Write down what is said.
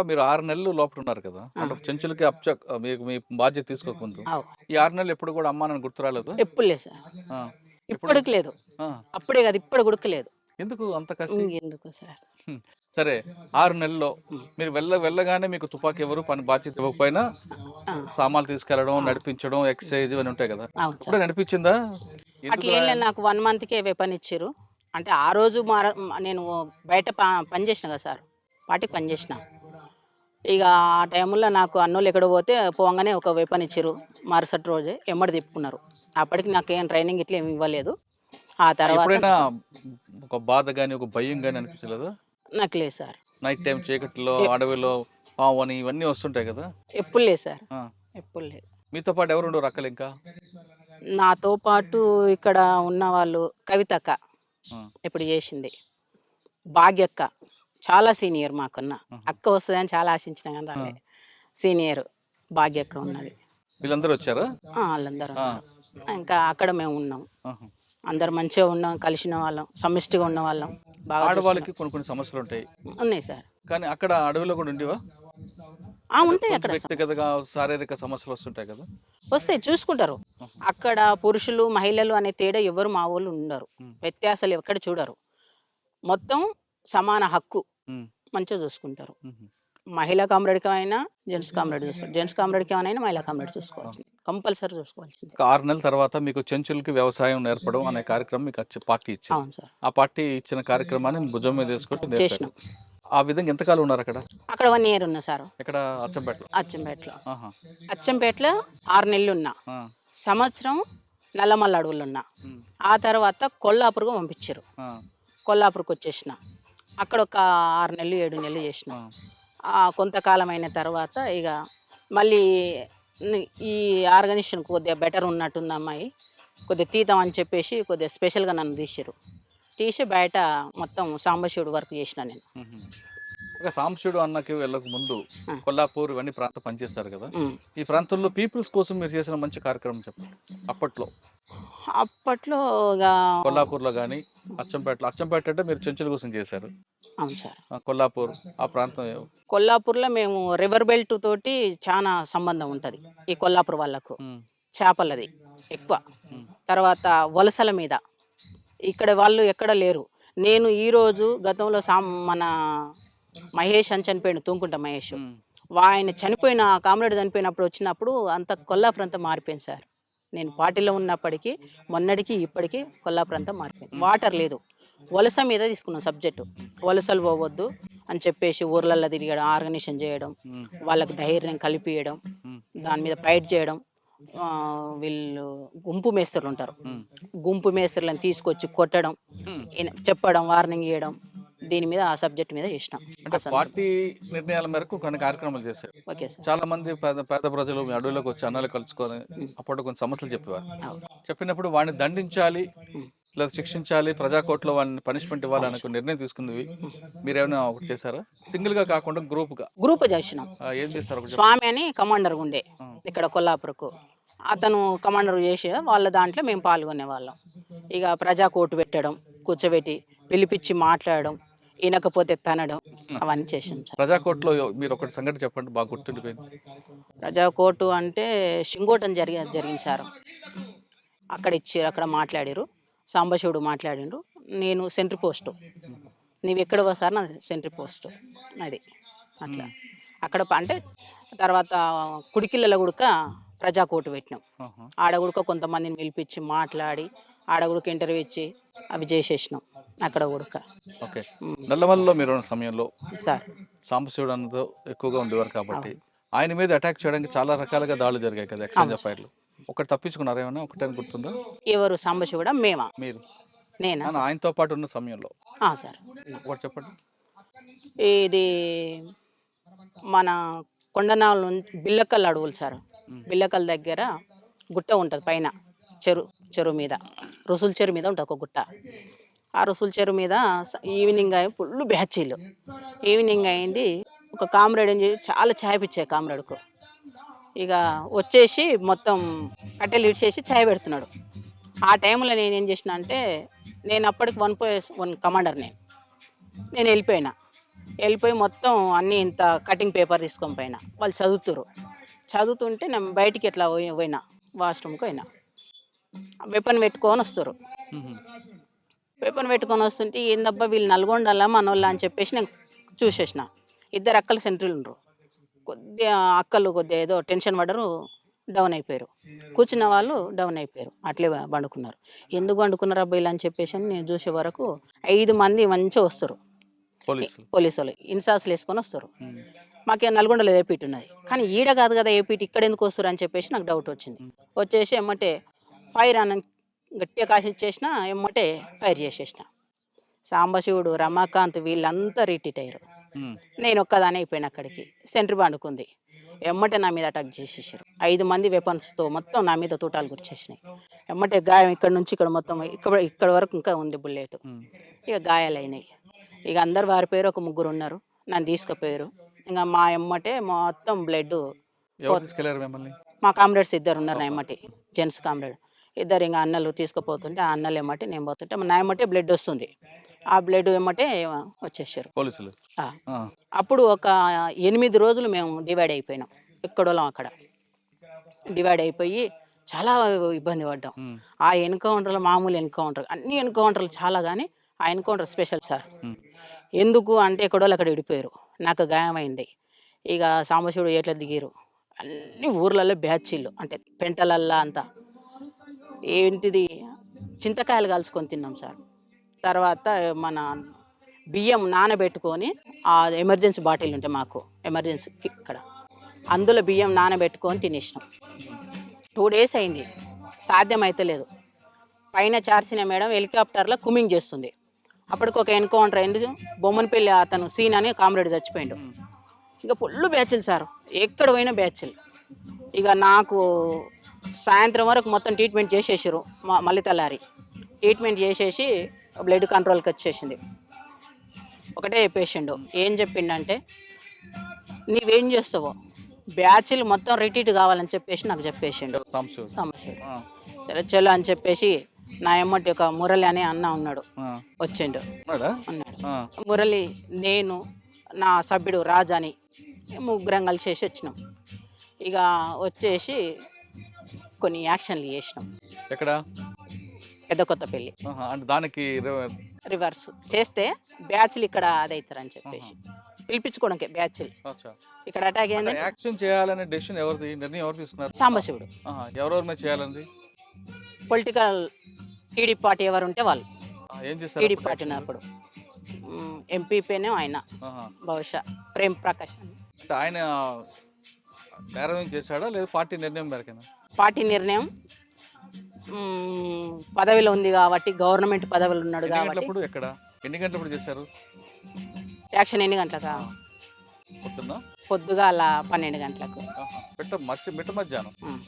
మీరు 6 నెలలు లోపల ఉన్నారు కదా! ఆ! అంటే చెంచులకి మీకు మీ బాధ్యత తీసుకోకముందు. అవు. ఈ 6 నెలలు ఎప్పుడు కూడా అమ్మా నాన్న గుర్తు రాలేదా? ఎప్పుడు లేదు సార్. ఆ! ఎప్పుడు? ఇప్పటికి లేదు. ఆ! అప్పుడే కాదు ఇప్పుడు గూడక లేదు. ఎందుకు అంత కసి? ఇంకెందుకు సార్. హ్మ్. సరే 6 నెలల్లో హ్మ్. మీరు వెళ్ళగానే మీకు తుపాకీ ఎవరు పని బాధ్యత ఇవ్వకపోయినా ఆ! సామాన్లు తీసుకెళ్లడం, ఆ! నడిపించడం, ఎక్సర్‌సైజ్ ఇవన్నీ ఉంటాయి కదా! అవును సార్. ఎప్పుడైనా అనిపించిందా? ఎందుకురా అట్లేం లేదు. నాకు 1 మంత్‌కే వెపన్ ఇచ్చిర్రు. అంటే ఆ రోజు నేను బయట పని చేసిన కదా సార్. పార్టీకి పని చేసిన. ఇక ఆ టైంలో నాకు అన్నోళ్ళు ఎక్కడో పోతే పోంగానే ఒక వెపన్ ఇచ్చిర్రు. మరుసటి రోజే ఎమ్మటి తిప్పుకున్నారు. అప్పటికి నాకేం ట్రైనింగ్ ఇట్లా ఏమి ఇవ్వలేదు. ఆ తర్వాత ఎప్పుడైనా ఒక బాధ గాని, ఒక భయం గాని అనిపించలేదా? నాకు లేదు సార్. నైట్ టైమ్ చీకట్లో, ఎ అడవిలో పావని ఇవన్నీ వస్తుంటాయి కదా! ఎప్పుడు లేదు సార్. ఆ! ఎప్పుడు లేదు. మీతో పాటు ఎవరుండేవారు అక్కలింకా? నాతో పాటు ఇక్కడ ఉన్నవాళ్ళు కవితక్క ఆ! ఇప్పుడు చేసింది. భాగ్యక్క చాలా సీనియర్ మాకన్నా. ఆహా! అక్క వస్తదని చాలా ఆశించినా గాని ఆ! రాలే. సీనియర్ భాగ్యక్క ఉన్నది. వీళ్ళందరూ వచ్చారా? ఆళ్ళందరూ ఆ! ఉన్నారు. ఇంకా అక్కడ మేము ఉన్నాం. ఆహా! అందరం మంచిగా ఉన్నాం. కలిసిన వాళ్ళం. సమిష్టిగా ఉన్నవాళ్ళం. బాగా చూసుకున్నాం. ఆడవాళ్ళకి కొన్ని సమస్యలుంటాయి. ఉన్నాయి సార్. కానీ అక్కడ అడవిలో కూడా ఉండేవా? అంటే ఉంటాయి కొంచెం అక్కడ సమస్యలు. వ్యక్తిగతంగా శారీరక సమస్యలొస్తుంటాయి కదా! వస్తాయి చూసుకుంటారు. ఆహా! అక్కడ పురుషులు, మహిళలు అనే తేడా ఎవ్వరు మా వోళ్ళు ఉండరు. హ్మ్. వ్యత్యాసాలు ఎక్కడ చూడరు. మొత్తం సమాన హక్కు. హ్మ్. మంచిగా చూసుకుంటారు. హుహు. మహిళా కామ్రేడ్‌కైనా, జెంట్స్ కామ్రేడ్ చూస్తారు. జెంట్స్ కామ్రేడ్‌కేమైనా మహిళా కామ్రేడ్ ఆ! చూసుకోవాల్సిందే. కంపల్సరీ చూసుకోవాల్సిందే. ఒక 6 నెలల తర్వాత మీకు చెంచులకి వ్యవసాయం నేర్పడం అనే కార్యక్రమం మీకు పార్టీ ఇచ్చింది. అవును సార్. ఆ పార్టీ ఇచ్చిన కార్యక్రమాన్ని భుజం మీద వేసుకొని నేర్పారు. చేసినాం. ఆ విధంగా ఎంతకాలం ఉన్నారక్కడ? అక్కడ 1 ఇయర్ ఉన్నా సారు. ఎక్కడ అచ్చంపేటలో? అచ్చంపేటలో. ఆహా! అచ్చంపేటలో 6 నెలలున్నా. ఆ! సంవత్సరం నల్లమల్ల అడవులున్నా. హ్మ్. ఆ తర్వాత కొల్లాపూర్‌కు పంపించారు. ఆ! కొల్లాపూర్‌కొచ్చేసిన. అక్కడ ఒక 6 నెలలు, 7 నెలలు చేసిన. ఆ! కొంతకాలం అయిన తర్వాత ఇగ మళ్ళీ ని ఈ ఆర్గనైజేషన్ కొద్దిగా బెటర్ ఉన్నట్టుంది అమ్మాయి. కొద్దిగా తీద్దాం అని చెప్పేసి కొద్దిగా స్పెషల్‌గా నన్ను తీసిర్రు. తీసి బయట మొత్తం సాంబశివుడి వర్క్ చేసిన నేను. హుహు. ఒక సాంబశివుడు అన్నకి వెళ్ళక ముందు ఆ! కొల్లాపూర్ ఇవన్నీ ప్రాంతం పనిచేశారు కదా! హ్మ్. ఈ ప్రాంతంలో పీపుల్స్ కోసం మీరు చేసిన మంచి కార్యక్రమం చెప్పండి. అప్పట్లో అప్పట్లో ఇగ కొల్లాపూర్‌లో గాని, అచ్చంపేట అంటే మీరు చెంచుల కోసం చేశారు. అవును సార్. కొల్లాపూర్ ఆ ప్రాంతం కొల్లాపూర్‌లో మేము రివర్ బెల్ట్ తోటి చానా సంబంధం ఉంటది. ఈ కొల్లాపూర్ వాళ్ళకు. హ్మ్. చేపలది ఎక్కువ. హ్మ్. తర్వాత వలసల మీద. ఇక్కడ వాళ్ళు ఎక్కడ లేరు. నేను ఈరోజు గతంలో మన మహేష్ అని చనిపోయిండు. తుంకుంట మహేష్. హ్మ్. ఆయన కామ్రేడ్ చనిపోయినప్పుడు వచ్చినప్పుడు అంతా కొల్లాపూర్ అంతా మారిపోయింది సార్. నేను పార్టీలో ఉన్నప్పటికీ, మొన్నటికి ఇప్పటికి కొల్లాపూర్ అంతా మారిపోయింది. హ్మ్. వాటర్ లేదు. వలస మీద తీసుకున్నాం సబ్జెక్టు. వలసలు పోవద్దు అని చెప్పేసి ఊర్లల్లో తిరగడం, ఆర్గనైజేషన్ చేయడం, హ్మ్. వాళ్ళకి ధైర్యం కల్పియడం, హ్మ్. దాని మీద ఫైట్ చేయడం. వీళ్ళు గుంపు మేస్త్రులుంటారు. హ్మ్. గుంపు మేస్త్రులను తీసుకొచ్చి కొట్టడం, హ్మ్. చెప్పడం, వార్నింగ్ ఇయ్యడం. దీని మీద ఆ సబ్జెక్ట్ మీద చేసినాం. అంటే ఆ సందర్భం. పార్టీ నిర్ణయాల మేరకు కొన్ని కార్యక్రమాలు చేశారు. Okay sir. చాలా మంది పేద పేద ప్రజలు మీ అడవిలోకి వచ్చి అన్నాలు కలుసుకొని హ్మ్. అప్పట్లో కొన్ని సమస్యలు చెప్పేవారు. అవును. చెప్పినప్పుడు వాడిని దండించాలి, హ్మ్. లేదా శిక్షించాలి, ప్రజా కోర్ట్‌లో వాడిని పనిష్మెంట్ ఇవ్వాలి అవును అనే సార్. కొన్ని నిర్ణయం తీసుకున్నవి హ్మ్. మీరేమైనా ఒకటి చేశారా? సింగిల్‌గా కాకుండా గ్రూప్‌గా. గ్రూప్ చేసినాం. ఏం చేస్తారు ఒకటి చెప్పండి? స్వామి అని కమాండర్‌గా ఉండే ఆ! ఇక్కడ కొల్లాపూర్‌కు. అతను కమాండర్ చేసి వాళ్ళ దాంట్లో మేము పాల్గొనేవాళ్ళం. ఇక ప్రజా కోర్టు పెట్టడం, కూర్చోబెట్టి, పిలిపిచ్చి మాట్లాడడం, ఇనకపోతే తనడం అవన్నీ చేసాం సార్. ప్రజా కోర్ట్‌లో మీరు ఒకటి సంఘటన చెప్పండి బాగా గుర్తుండిపోయింది. ప్రజా కోర్టు అంటే షింగోటం జరిగింది సార్. అక్కడ మాట్లాడిర్రు. సాంబశివుడు మాట్లాడిండు. నేను సెంట్రీ పోస్టు. హ్మ్. నీవెక్కడివో సార్ నాది సెంట్రీ పోస్టు. అది. అట్లా. హ్మ్. అక్కడ అంటే తర్వాత కుడికిళ్ళలో గుడక ప్రజా కోర్టు పెట్టినాం. ఆహా! ఆడ గుడక కొంతమందిని పిలిపిచ్చి మాట్లాడి, ఆడ గుడక ఇంటర్వ్యూ ఇచ్చి అవి చేసేసినాం. అక్కడ గుడక. ఓకే. హ్మ్. నల్లమలలో మీరున్న సమయంలో సార్. సాంబశివుడు అన్నతో ఎక్కువగా ఉండేవారు కాబట్టి, అవును. ఆయన మీద అటాక్ చేయడానికి చాలా రకాలుగా దాడులు జరిగాయి కదా! ఎక్స్‌చేంజ్ అవును ఆఫ్ సార్. ఫైర్‌లు. ఒకటి తప్పించుకున్నారా ఏమన్నా? ఒకటేమైనా గుర్తుందా? ఎవరు సాంబశివుడా? మేమా? మీరు. నేనా సార్? ఆయనతో పాటు ఉన్న సమయంలో. సార్. ఒకటి చెప్పండి. ఇది మన కొండనాల బిల్లకల్ అడవులు సార్. హ్మ్. బిల్లకల్ దగ్గర గుట్ట ఉంటది పైన. చెరు చెరువు మీద. రుసుల చెరువు మీద ఉంటది ఒక గుట్ట. ఆ రుసుల చెరువు మీద ఈవినింగ్ ఫుల్లు బ్యాచీలు. ఈవినింగ్ అయింది. ఒక కామ్రేడ్ చాలా చాయ్ పిచ్చే కామ్రేడ్‌కు. ఇక వచ్చేసి మొత్తం కట్టెలు ఇడిచేసి చాయ్ పెడుతున్నాడు. ఆ టైంలో నేనేం చేసినా అంటే, నేను అప్పటికి 1+1 కమాండర్ నేను. నేను వెళ్ళిపోయినా. వెళ్ళిపోయి మొత్తం అన్నీ ఇంత కటింగ్ పేపర్ తీసుకొని పోయినా. వాళ్ళు చదువుతుంటే నేను బయటికి ఎట్లా పోయినా వాష్రూమ్కి పోయినా. వెపన్ పెట్టుకొని వస్తారు. హుహు. వెపన్ పెట్టుకొని వస్తుంటే ఏందబ్బా వీళ్ళు నల్గొండలా మనోళ్ళ అని చెప్పేసి నేను చూసేసిన. ఇద్దరు అక్కలు సెంట్రీలు ఉండరు. కొద్దిగా అక్కలు కొద్దిగా ఏదో టెన్షన్ పడ్డరు, డౌన్ అయిపోయారు. కూర్చున్న వాళ్ళు డౌన్ అయిపోయారు. అట్లే పండుకున్నారు. ఎందుకు పండుకున్నారు అబ్బా ఇలా అని చెప్పేసి నేను చూసే వరకు 5 మంది మంచిగా వస్తారు. పోలీసులు. పోలీసులు ఇన్సాస్లు వేసుకొని వస్తారు. హ్మ్. మాకే నల్గొండలో ఏపీటీ ఉన్నది, కానీ ఈడ కాదు కదా ఏపీటీ, ఇక్కడ ఎందుకు వస్తారు అని చెప్పేసి నాకు డౌట్ వచ్చింది. హ్మ్. వచ్చేసి ఎమ్మటే ఫైర్ అని గట్టిగా కాసిచ్చేసిన, ఎమ్మటే ఫైర్ చేసేసిన. సాంబశివుడు, రమాకాంత్ వీళ్ళంతా రిట్రీట్ అయ్యారు. హ్మ్. నేను ఒక్కదానే అయిపోయిన అక్కడికి. సెంట్రీ పండుకుంది. ఎమ్మటే నా మీద అటాక్ చేసేసారు. 5 మంది వెపన్స్తో మొత్తం నా మీద తూటాలు గురిచేసినాయి. ఎమ్మటే గాయం ఇక్కడ నుంచి ఇక్కడ మొత్తం ఇక్కడ వరకు ఇంకా ఉంది బుల్లెట్. హ్మ్. ఇక గాయాలైనాయి. ఇక అందరు వారిపోయారు. ఒక 3 ఉన్నారు. నన్ను తీసుకుపోయారు. ఇంకా మా ఎమ్మటే మొత్తం బ్లడ్. ఎవరు తీసుకెళ్లారు మిమ్మల్ని? మా కామ్రేడ్స్ 2 ఉన్నారు నా ఎమ్మటి, జెంట్స్ కామ్రేడ్. ఇద్దరు ఇంకా అన్నలు తీసుకుపోతుంటే ఆ అన్నలు ఎమ్మటి నేను పోతుంటే నా ఎమ్మటే బ్లడ్ వస్తుంది. ఆ బ్లడ్ ఎమ్మటే వచ్చేసారు. పోలీసులు. ఆ. ఆ! అప్పుడు ఒక 8 రోజులు మేము డివైడ్ అయిపోయినాం. ఎక్కడోళ్ళం అక్కడ డివైడ్ అయిపోయి చాలా ఇబ్బంది పడ్డాం. హ్మ్. ఆ ఎన్కౌంటర్లు మామూలు ఎన్కౌంటర్, అన్ని ఎన్కౌంటర్లు చాలా, కానీ ఆ ఎన్కౌంటర్ స్పెషల్ సార్. హ్మ్. ఎందుకు అంటే ఎక్కడోళ్ళు అక్కడ విడిపోయారు. నాకు గాయమైంది. ఇక సాంబశివుడు ఎట్లా దిగిరు. అన్ని ఊర్లలో బ్యాచీలు అంటే పెంటలల్లా అంతా ఏంటిది చింతకాయలు కాల్చుకొని తిన్నాం సార్. తర్వాత మన బియ్యం నానబెట్టుకొని ఆ ఎమర్జెన్సీ బాటిల్ ఉంటే మాకు ఎమర్జెన్సీకి ఇక్కడ, అందులో బియ్యం నానబెట్టుకొని తినేసినాం. 2 డేస్ అయింది. సాధ్యం అయితే లేదు. పైన చార్సిన మేడం హెలికాప్టర్లో కుమింగ్ చేస్తుంది. అప్పటికి ఒక ఎన్కౌంటర్ అయింది. బొమ్మనపల్లి అతను సీన్ అని కామ్రేడ్ చచ్చిపోయిండు. హ్మ్. ఇక ఫుల్ బ్యాచ్లు సార్, ఎక్కడ పోయినా బ్యాచ్లు. ఇక నాకు సాయంత్రం వరకు మొత్తం ట్రీట్మెంట్ చేసేసారు. మళ్ళీ తెల్లారి ట్రీట్మెంట్ చేసేసి బ్లడ్ కంట్రోల్కి వచ్చేసింది. ఒకటే చెప్పేసిండు. ఏం చెప్పిండంటే నీవేం చేస్తావో బ్యాచ్లు మొత్తం రిట్రీట్ కావాలని చెప్పేసి నాకు చెప్పేసిండు. సాంబశివుడు. సమస్య ఆ! సరే చలో అని చెప్పేసి నా ఎమ్మటి ఒక మురళి అనే అన్న ఉన్నాడు, ఆ! వచ్చిండు. ఉన్నాడా? అన్నాడు ఆ! మురళి, నేను, నా సభ్యుడు రాజు అని ముగ్గురం కలిసేసి వచ్చినాం. ఇక వచ్చేసి కొన్ని యాక్షన్లు చేసినాం. ఎక్కడ? పెద్ద కొత్తపల్లి ఆహా! అంటే దానికి రివర్స్ చేస్తే బ్యాచ్లు ఇక్కడ అదవుతారని చెప్పేసి పిలిపించుకోవడానికి బ్యాచ్లు అచ్చా! ఇక్కడ అటాక్ అంటే అయిందంటే యాక్షన్ చేయాలనే డెసిషన్ ఎవరిది? నిర్ణయం ఎవరు తీసుకున్నారు? సాంబశివుడు. ఆహా! ఎవరెవరి మీద చేయాలంది? పొలిటికల్ టీడీపీ పార్టీ ఎవరు ఉంటే వాళ్ళు. ఆ! ఏం చేశారు టీడీపీ అప్పుడు పార్టీ యాక్షన్‌లు? ఉన్నప్పుడు ఎంపీపీనే ఆయన, ఆహా! బహుశా ప్రేమ్ ప్రకాష్ అని. అంటే ఆయన నేరం చేశాడా? లేదా పార్టీ నిర్ణయం మేరకేనా? పార్టీ నిర్ణయం పదవిలో ఉంది కాబట్టి, గవర్నమెంట్ పదవిలో ఉన్నాడు ఎన్ని కాబట్టి. గంటలప్పుడు? ఎక్కడ? ఎన్ని గంటలప్పుడు చేశారు? యాక్షన్ ఎన్ని గంటలకా? పొద్దున్న? పొద్దుగాల 12 గంటలకు. ఆహా! మిట్ట మధ్యాహ్నం. ఉమ్.